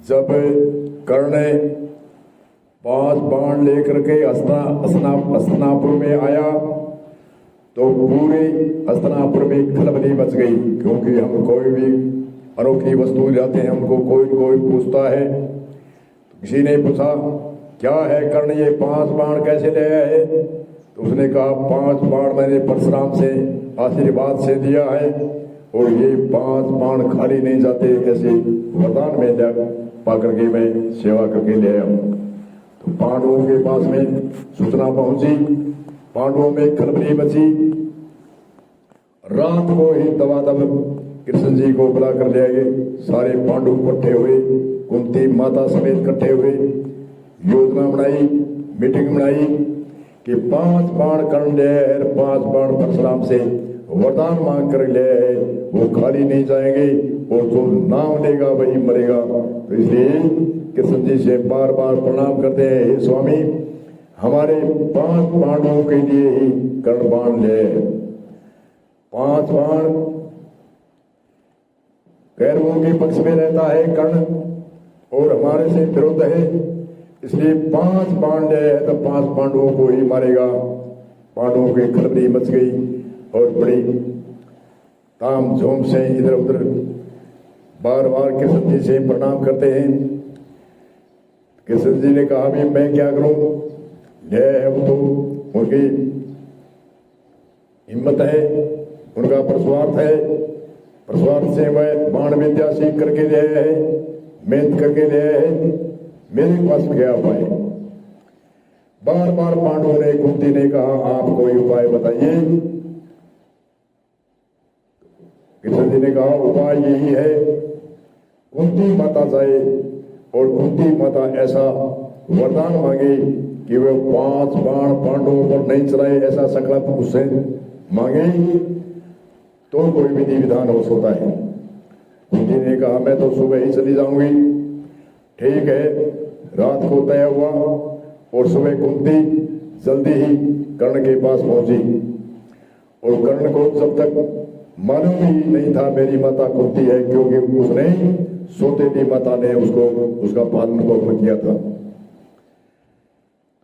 जब कर्ण ने 5 बाण लेकर के हस्तिनापुर में आया तो पूरे हस्तिनापुर में खलबली मच गई, क्योंकि हम कोई भी अनोखी वस्तु लाते हैं हमको कोई पूछता है। तो किसी ने पूछा क्या है कर्ण, ये 5 बाण कैसे ले आया है? तो उसने कहा 5 बाण मैंने परशुराम से आशीर्वाद से दिया है और ये 5 बाण खाली नहीं जाते, ऐसे वरदान में पा करके मैं सेवा करके ले आया हूँ। तो पांडवों के पास में सूचना पहुंची, पांडवों में खलबली मची। रात को ही दबादब कृष्ण जी को बुला कर ले आए। सारे पांडव इकट्ठे हुए, कुंती माता समेत इकट्ठे हुए, योजना बनाई, मीटिंग बनाई कि 5 बाण कर्ण ले आए, 5 बाण परशुराम से वरदान मांग कर ले आए, वो खाली नहीं जाएंगे और जो नाम लेगा वही मरेगा। तो इसलिए कृष्ण जी से बार बार प्रणाम करते हैं, हे स्वामी हमारे 5 पांडवों के लिए ही कर्ण बाण ले। 5 बाण कौरवों के पक्ष में रहता है कर्ण और हमारे से विरुद्ध है, इसलिए 5 बाण ले तो 5 पांडवों को ही मारेगा। पांडवों की खलबली मच गई और बड़ी ताम झोम से इधर उधर बार बार कृष्ण जी से प्रणाम करते हैं। कृष्ण जी ने कहा भी मैं क्या करूं, यह है वो तो उनकी हिम्मत है, उनका परस्वार्थ है, परस्वार्थ से वह बाण विद्या सीख करके ले आए हैं, मेहनत करके ले आए हैं, मेरे पास गया उपाय। बार बार पांडवों ने कुंती ने कहा आप कोई उपाय बताइए। कृष्ण जी ने कहा उपाय यही है, कुंती माता जाए और कुंती माता ऐसा वरदान मांगे कि वह 5 बाण पांडवों पर नहीं चलाए, ऐसा संकल्प उससे मांगे तो कोई विधि विधान हो सकता है। कुंती ने कहा मैं तो सुबह ही चली जाऊंगी। ठीक है, रात को तय हुआ और सुबह कुंती जल्दी ही कर्ण के पास पहुंची और कर्ण को जब तक मालूम ही नहीं था मेरी माता कुंती है, क्योंकि उसने सौतेली माता ने उसका पालन पोषण किया था।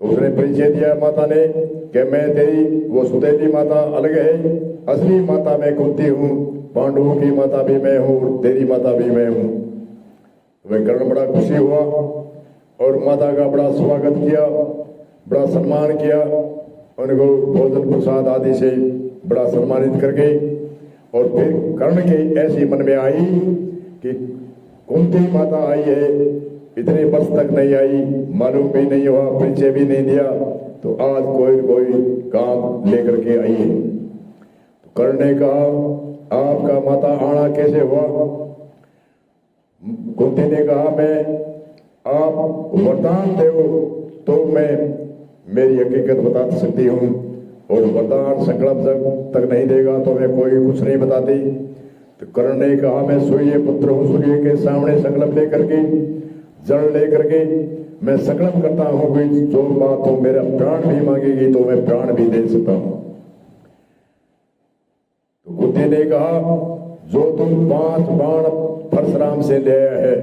तो उसने परिचय दिया माता ने कि मैं तेरी वो सौतेली माता अलग है, असली माता मैं कुंती हूँ, पांडवों की माता भी मैं हूँ, तेरी माता भी मैं हूँ। वह कर्ण बड़ा खुशी हुआ और माता का बड़ा स्वागत किया, बड़ा सम्मान किया, उनको भोजन प्रसाद आदि से बड़ा सम्मानित करके। और फिर कर्ण के ऐसी मन में आई कि कुंती माता आई है, इतने वर्ष तक नहीं आई, मालूम भी नहीं हुआ, परिचय भी नहीं दिया, तो आज कोई काम लेकर के आई है। तो कर्ण ने कहा आपका माता आना कैसे हुआ? कुंती ने कहा मैं आप वरदान दो तो मैं मेरी हकीकत बता सकती हूँ, और वरदान संकल्प तक नहीं देगा तो मैं कोई कुछ नहीं बताती। तो कर्ण ने कहा मैं सूर्य पुत्र हूँ, सूर्य के सामने संकल्प लेकर के जल लेकर के मैं संकल्प करता हूँ कि जो बात हो मेरा प्राण भी मांगेगी तो मैं प्राण भी दे सकता हूँ। तो कुंती ने कहा जो तुम 5 बाण परशुराम से ले आया है,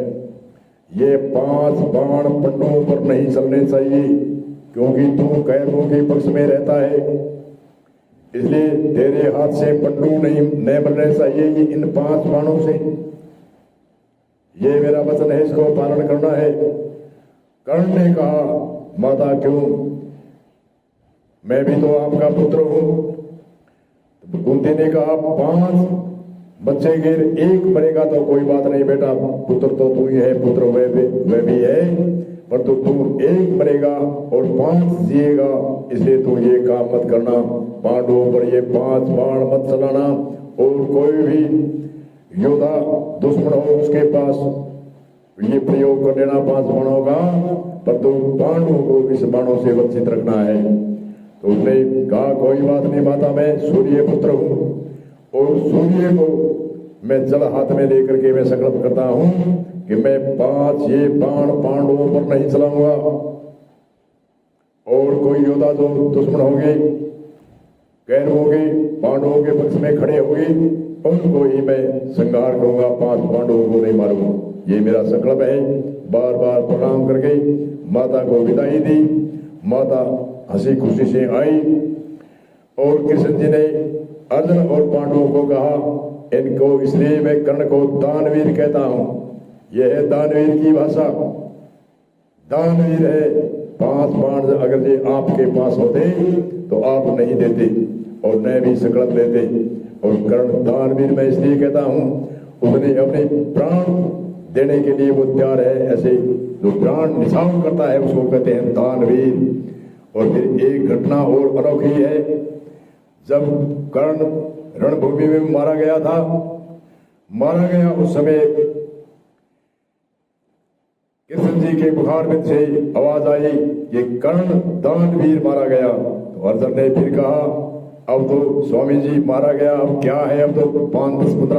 ये 5 बाण पांडवों पर नहीं चलने चाहिए, क्योंकि तू कौरवों के पक्ष में रहता है, इसलिए तेरे हाथ से पन्नू नहीं बनने चाहिए। ये इन 5 बाणों से, ये मेरा वचन है, इसको पालन करना है। कर्ण ने कहा माता क्यों, मैं भी तो आपका पुत्र हूं। तो कुंती ने कहा 5 बच्चे गिर, 1 मरेगा तो कोई बात नहीं बेटा, पुत्र तो तू ही है, पुत्र वह भी है, पर तो तू 1 मरेगा और 5 जिएगा, इसलिए तू ये काम मत करना, पांडवों पर ये 5 बाण मत चलाना, और कोई भी योद्धा दुश्मन हो उसके पास ये प्रयोग कर लेना 5 बाणों का, पर तो पांडवों को इस बाणों से वंचित रखना है। तो उसने कहा कोई बात नहीं माता, मैं सूर्य पुत्र हूँ और सूर्य को मैं जल हाथ में लेकर के मैं संकल्प करता हूँ कि मैं 5 ये बाण पांडवों पर नहीं चलाऊंगा, और कोई योद्धा जो दुश्मन होंगे, कौरवों के पांडवों के पक्ष में खड़े होंगे, उनको ही मैं संहार करूंगा, 5 पांडवों को नहीं मारूंगा। ये मेरा संकल्प है। बार बार प्रणाम करके माता को विदाई दी। माता हंसी खुशी से आई और कृष्ण जी ने अर्जुन और पांडवों को कहा, इनको इसलिए मैं कर्ण को दानवीर कहता हूं। यह है दानवीर की भाषा। दानवीर है। 5 बाण अगर ये आपके पास होते तो आप नहीं देते और न भी संकल्प लेते। और कर्ण दानवीर मैं इसलिए कहता हूं, उसने अपने प्राण देने के लिए वो तैयार है। ऐसे जो प्राण निछावर करता है उसको कहते हैं दानवीर। और फिर एक घटना और अनोखी है। जब कर्ण रणभूमि में मारा गया उस समय कृष्ण जी के बुखार में से आवाज आई, ये कर्ण दानवीर मारा गया। तो अर्जुन ने फिर कहा, अब तो स्वामी जी मारा गया, अब क्या है, अब तो 5-10-15